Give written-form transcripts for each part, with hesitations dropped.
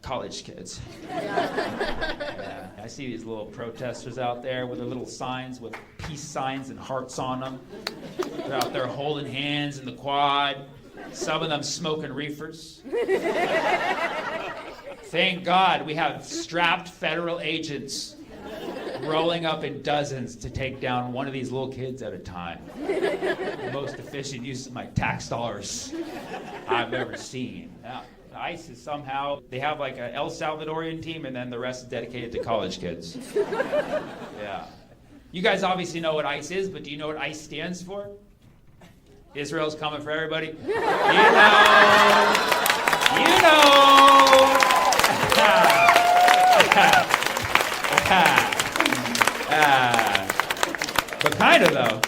college kids. Yeah. I see these little protesters out there with their little signs with peace signs and hearts on them. They're out there holding hands in the quad. Some of them smoking reefers. Thank God we have strapped federal agents rolling up in dozens to take down one of these little kids at a time. The most efficient use of my tax dollars I've ever seen. Now, ICE is somehow, they have like a El Salvadorian team and then the rest is dedicated to college kids. Yeah. You guys obviously know what ICE is, but do you know what ICE stands for? Israel's coming for everybody. You know. But kind of though.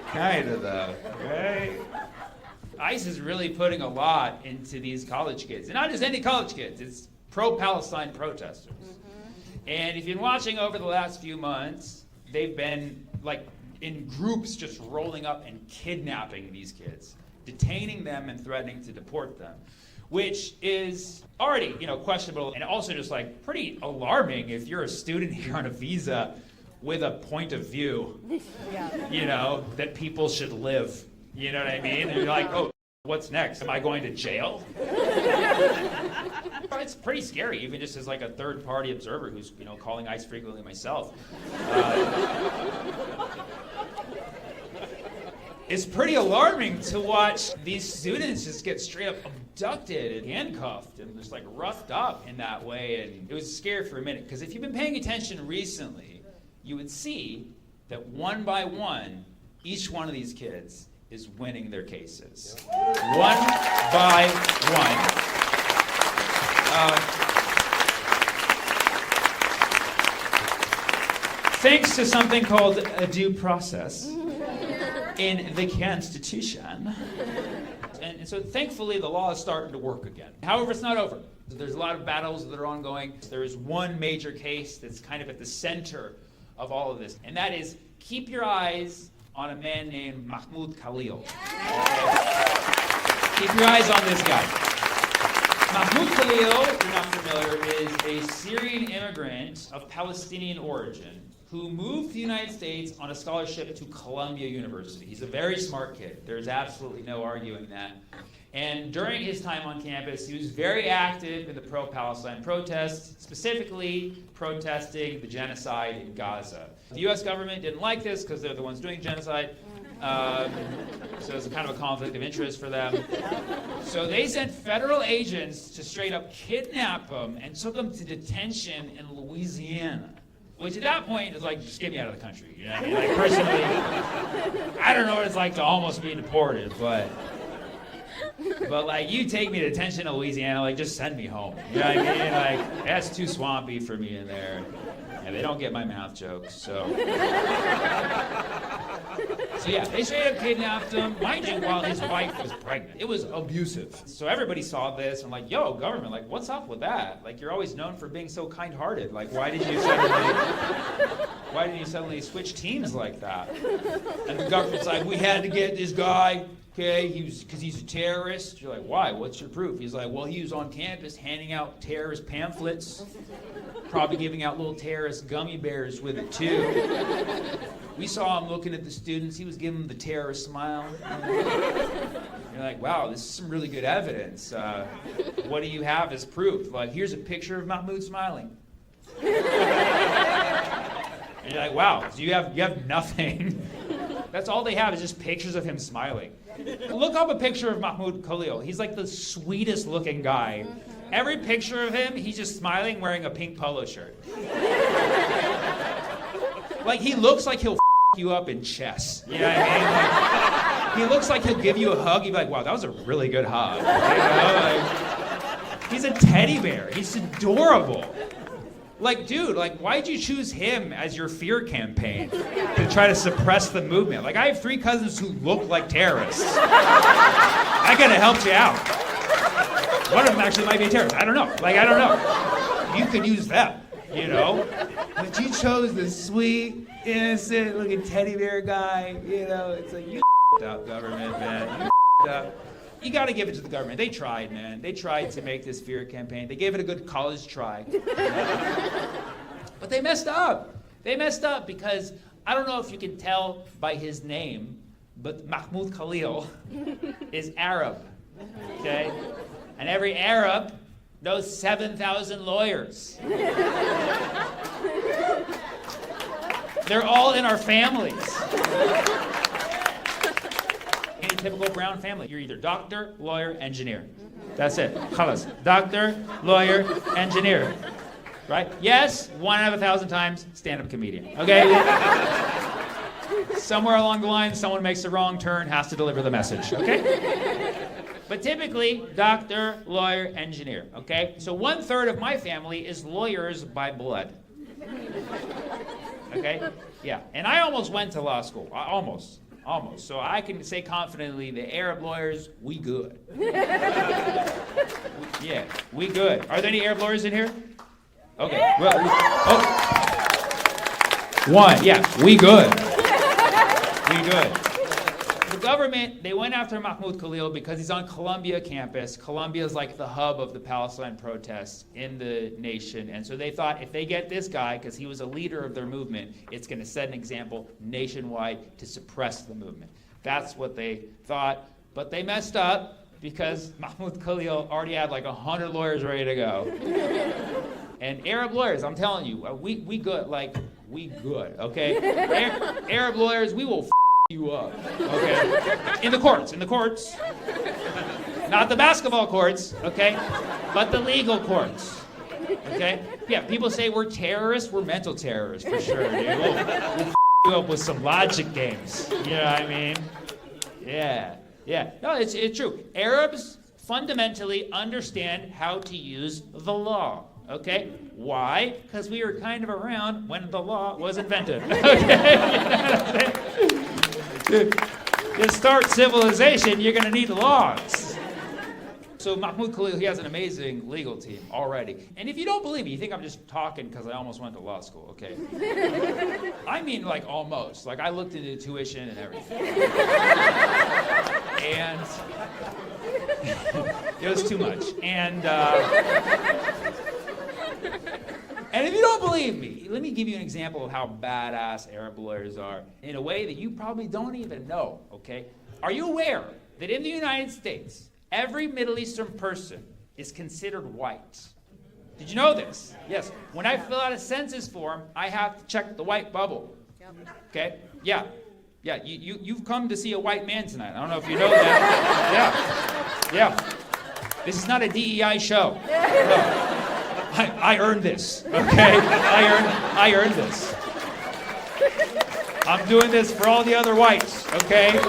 Kind of though, right? ICE is really putting a lot into these college kids. And not just any college kids, it's pro-Palestine protesters. And if you've been watching over the last few months, they've been like in groups just rolling up and kidnapping these kids, detaining them and threatening to deport them, which is already, questionable and also just like pretty alarming if you're a student here on a visa with a point of view, that people should live. You know what I mean? And you're like, oh, what's next? Am I going to jail? It's pretty scary, even just as like a third-party observer who's, calling ICE frequently myself. It's pretty alarming to watch these students just get straight up abducted and handcuffed and just like roughed up in that way. And it was scary for a minute, because if you've been paying attention recently, you would see that one by one, each one of these kids is winning their cases. One by one. Thanks to something called a due process in the Constitution. And so thankfully the law is starting to work again. However, it's not over. There's a lot of battles that are ongoing. There is one major case that's kind of at the center of all of this, and that is keep your eyes on a man named Mahmoud Khalil. Keep your eyes on this guy. Mahmoud Khalil, if you're not familiar, is a Syrian immigrant of Palestinian origin who moved to the United States on a scholarship to Columbia University. He's a very smart kid. There's absolutely no arguing that. And during his time on campus, he was very active in the pro-Palestine protests, specifically protesting the genocide in Gaza. The U.S. government didn't like this because they're the ones doing genocide. So it's kind of a conflict of interest for them. So they sent federal agents to straight up kidnap him and took him to detention in Louisiana. Which at that point is like, just get me out of the country. You know what I mean? Like personally, I don't know what it's like to almost be deported, but like you take me to detention in Louisiana, like just send me home. You know what I mean? Like that's too swampy for me in there. And they don't get my mouth jokes, so yeah, they straight up kidnapped him, mind you, while his wife was pregnant. It was abusive. So everybody saw this and like, yo, government, like what's up with that? Like you're always known for being so kind-hearted. Like why did you suddenly switch teams like that? And the government's like, we had to get this guy. Okay, because he's a terrorist. You're like, why? What's your proof? He's like, well, he was on campus handing out terrorist pamphlets, probably giving out little terrorist gummy bears with it too. We saw him looking at the students. He was giving them the terrorist smile. You're like, wow, this is some really good evidence. What do you have as proof? Like, here's a picture of Mahmoud smiling. And you're like, wow, so you have nothing. That's all they have is just pictures of him smiling. Look up a picture of Mahmoud Khalil. He's like the sweetest looking guy. Every picture of him, he's just smiling wearing a pink polo shirt. Like he looks like he'll you up in chess. You know what I mean? Like, he looks like he'll give you a hug. You'd be like, wow, that was a really good hug. You know? Like, he's a teddy bear. He's adorable. Like, dude, like, why'd you choose him as your fear campaign to try to suppress the movement? Like, I have 3 cousins who look like terrorists. I could have helped you out. One of them actually might be a terrorist. I don't know. Like, I don't know. You could use them, you know? But you chose the sweet, innocent looking teddy bear guy, you know? It's like, you up, government, man. You up. you got to give it to the government. They tried, man. They tried to make this fear campaign. They gave it a good college try. But they messed up. They messed up because I don't know if you can tell by his name, but Mahmoud Khalil is Arab, okay? And every Arab knows 7,000 lawyers. They're all in our families. Any typical brown family, you're either doctor, lawyer, engineer. That's it. Khalas. Doctor, lawyer, engineer. Right? Yes, 1 out of 1,000 times, stand-up comedian. Okay? Somewhere along the line, someone makes a wrong turn, has to deliver the message. Okay? But typically, doctor, lawyer, engineer. Okay? So 1/3 of my family is lawyers by blood. Okay? Yeah. And I almost went to law school. Almost. So I can say confidently, the Arab lawyers, we good. Yeah, we good. Are there any Arab lawyers in here? Okay. Well, one. Yeah, we good. We good. The government, they went after Mahmoud Khalil because he's on Columbia campus. Columbia is like the hub of the Palestine protests in the nation. And so they thought if they get this guy, because he was a leader of their movement, it's going to set an example nationwide to suppress the movement. That's what they thought. But they messed up because Mahmoud Khalil already had like 100 lawyers ready to go. And Arab lawyers, I'm telling you, we good, like, we good, okay? Arab lawyers, we will you up, okay? In the courts. Not the basketball courts, okay? But the legal courts, okay? Yeah, people say we're terrorists, we're mental terrorists, for sure, dude. We'll you up with some logic games, you know what I mean? Yeah. No, it's true. Arabs fundamentally understand how to use the law. Okay? Why? Because we were kind of around when the law was invented. Okay? To start civilization, you're going to need laws. So Mahmoud Khalil, he has an amazing legal team already. And if you don't believe me, you think I'm just talking because I almost went to law school, okay? I mean, like, almost. Like, I looked into tuition and everything. And it was too much. And if you don't believe me, let me give you an example of how badass Arab lawyers are in a way that you probably don't even know, okay? Are you aware that in the United States, every Middle Eastern person is considered white? Did you know this? Yes. When I fill out a census form, I have to check the white bubble. Okay? Yeah. You've come to see a white man tonight. I don't know if you know that. Yeah. This is not a DEI show. No. I earned this, okay? I earned this. I'm doing this for all the other whites, okay?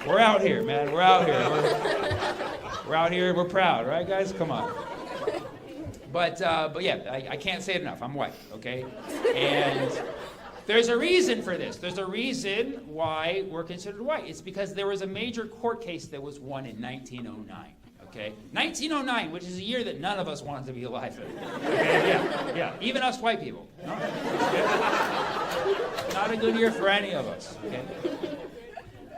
We're out here, man. We're out here. We're proud, right, guys? Come on. But yeah, I can't say it enough. I'm white, okay? And there's a reason for this. There's a reason why we're considered white. It's because there was a major court case that was won in 1909. Okay, 1909, which is a year that none of us wanted to be alive in. Okay? Yeah, even us white people. No? Okay. Not a good year for any of us. Okay.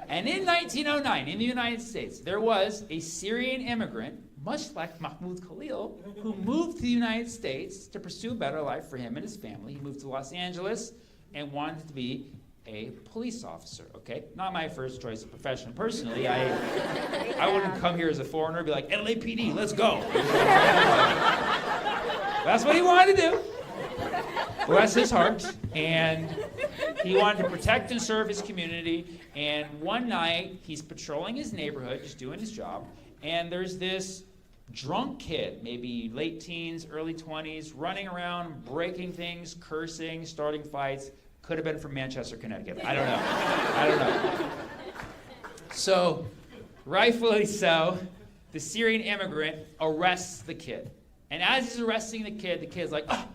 And in 1909, in the United States, there was a Syrian immigrant, much like Mahmoud Khalil, who moved to the United States to pursue a better life for him and his family. He moved to Los Angeles and wanted to be a police officer, okay? Not my first choice of profession. Personally, I wouldn't come here as a foreigner and be like, LAPD, let's go. That's what he wanted to do. Bless his heart. And he wanted to protect and serve his community. And one night, he's patrolling his neighborhood, just doing his job, and there's this drunk kid, maybe late teens, early 20s, running around, breaking things, cursing, starting fights. Could have been from Manchester, Connecticut. I don't know. So, rightfully so, the Syrian immigrant arrests the kid. And as he's arresting the kid's like, oh,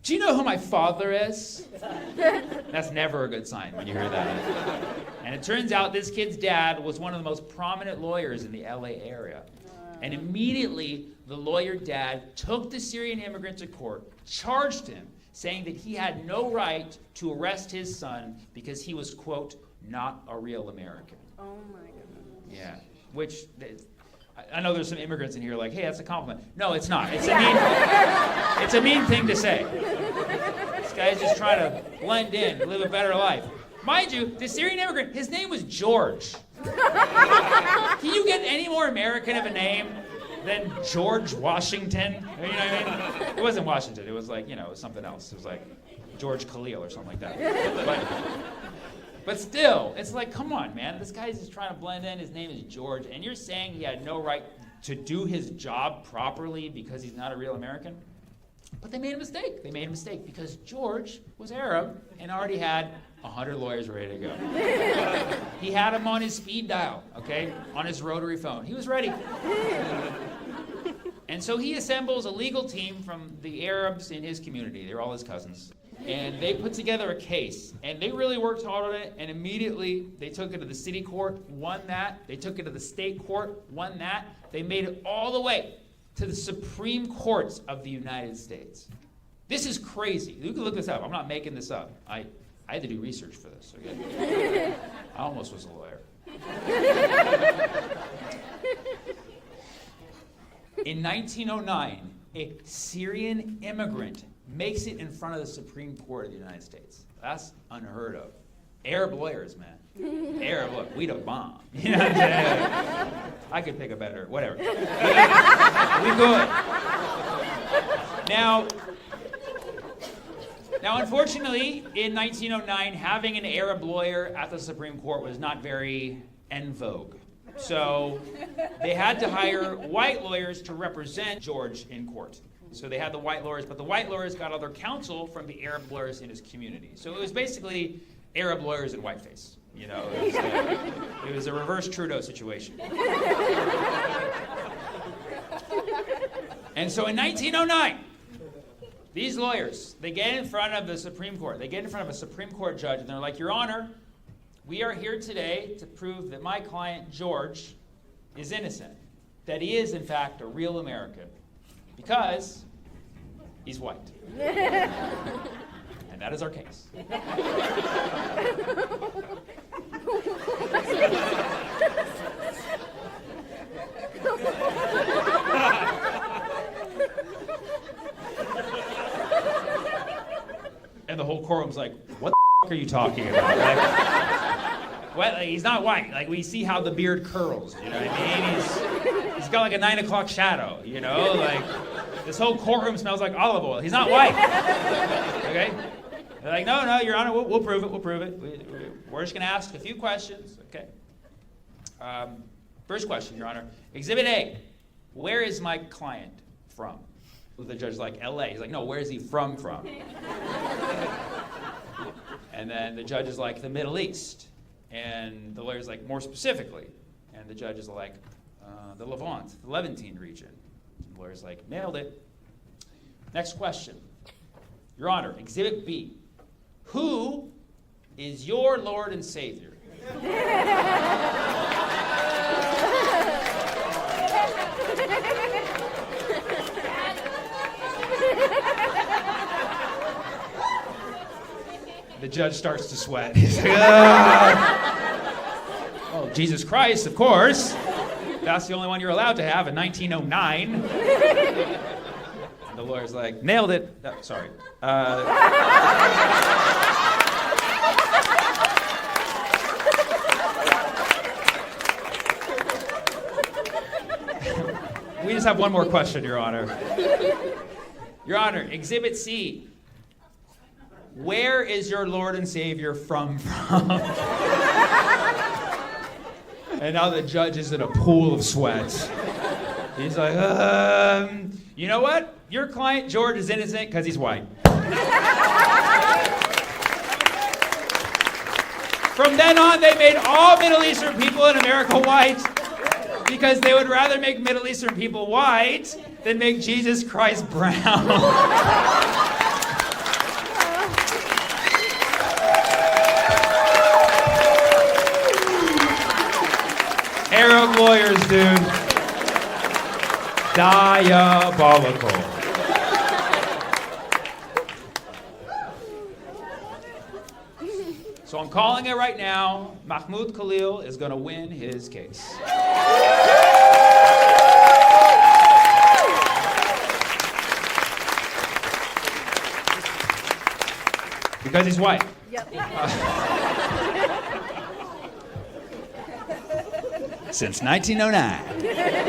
do you know who my father is? That's never a good sign when you hear that. And it turns out this kid's dad was one of the most prominent lawyers in the LA area. And immediately, the lawyer dad took the Syrian immigrant to court, charged him, saying that he had no right to arrest his son because he was, quote, not a real American. Oh my goodness. Yeah, which, I know there's some immigrants in here like, hey, that's a compliment. No, it's not. It's a mean thing to say. This guy's just trying to blend in, live a better life. Mind you, the Syrian immigrant, his name was George. Can you get any more American of a name than George Washington? You know what I mean? It wasn't Washington. It was like, it was something else. It was like George Khalil or something like that. But still, it's like, come on, man. This guy's just trying to blend in. His name is George. And you're saying he had no right to do his job properly because he's not a real American? But they made a mistake. They made a mistake because George was Arab and already had 100 lawyers ready to go. He had them on his speed dial, okay, on his rotary phone. He was ready. And so he assembles a legal team from the Arabs in his community. They're all his cousins. And they put together a case. And they really worked hard on it. And immediately they took it to the city court, won that. They took it to the state court, won that. They made it all the way to the Supreme Courts of the United States. This is crazy. You can look this up. I'm not making this up. I had to do research for this, okay? I almost was a lawyer. In 1909, a Syrian immigrant makes it in front of the Supreme Court of the United States. That's unheard of. Arab lawyers, man. Arab, look, we'd a bomb. You know what I'm saying? I could pick a better, whatever. We good. Now, unfortunately, in 1909, having an Arab lawyer at the Supreme Court was not very en vogue. So they had to hire white lawyers to represent George in court. So they had the white lawyers, but the white lawyers got other counsel from the Arab lawyers in his community. So it was basically Arab lawyers in whiteface. It was a reverse Trudeau situation. And so in 1909, these lawyers, they get in front of the Supreme Court. They get in front of a Supreme Court judge, and they're like, Your Honor, we are here today to prove that my client, George, is innocent, that he is, in fact, a real American, because he's white. And that is our case. And the whole courtroom's like, what the are you talking about? Well, he's not white. Like, we see how the beard curls, you know what I mean? He's got like a 9 o'clock shadow, you know? Like, this whole courtroom smells like olive oil. He's not white. Okay? They're like, no, Your Honor, we'll prove it, We're just gonna ask a few questions, okay? First question, Your Honor. Exhibit A, where is my client from? The judge's like, LA. He's like, no, where is he from? And then the judge is like, the Middle East. And the lawyer's like, more specifically. And the judge is like, the Levant, the Levantine region. And the lawyer's like, nailed it. Next question. Your Honor, Exhibit B. Who is your Lord and Savior? The judge starts to sweat. He's like, oh, Jesus Christ, of course. That's the only one you're allowed to have in 1909. And the lawyer's like, nailed it. Sorry. We just have one more question, Your Honor. Your Honor, Exhibit C. Where is your Lord and Savior from? And now the judge is in a pool of sweat. He's like, you know what? Your client, George, is innocent because he's white. From then on, they made all Middle Eastern people in America white because they would rather make Middle Eastern people white than make Jesus Christ brown. Arab lawyers, dude. Diabolical. So I'm calling it right now. Mahmoud Khalil is going to win his case. Because he's white. Yep. Since 1909.